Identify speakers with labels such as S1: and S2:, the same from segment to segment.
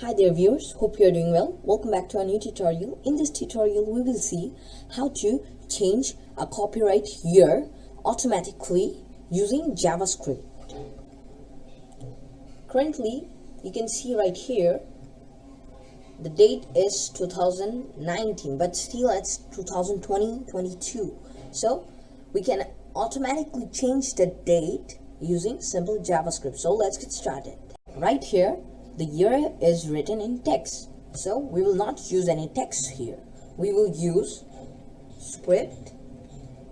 S1: Hi there viewers, hope you are doing well. Welcome back to our new tutorial. In this tutorial we will see how to change a copyright year automatically using JavaScript. Currently you can see right here the date is 2019 but still it's 2020-22. So we can automatically change the date using simple JavaScript. So let's get started. Right here the year is written in text, so we will not use any text here. We will use script,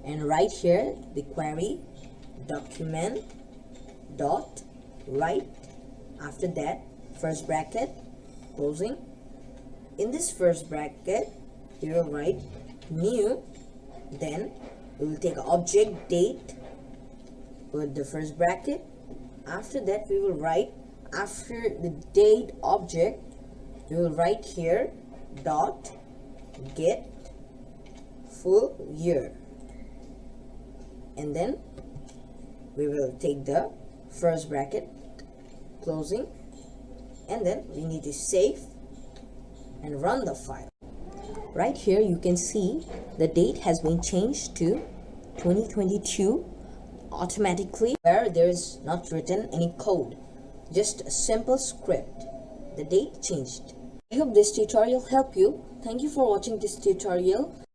S1: and right here the query document dot write, after that first bracket closing. In this first bracket we will write new, then we will take object date with the first bracket. After that we will write, after the date object we will write here dot get full year, and then we will take the first bracket closing, and then we need to save and run the file. Right here you can see the date has been changed to 2022 automatically, where there is not written any code, just a simple script. The date changed. I hope this tutorial helped you. Thank you for watching this tutorial.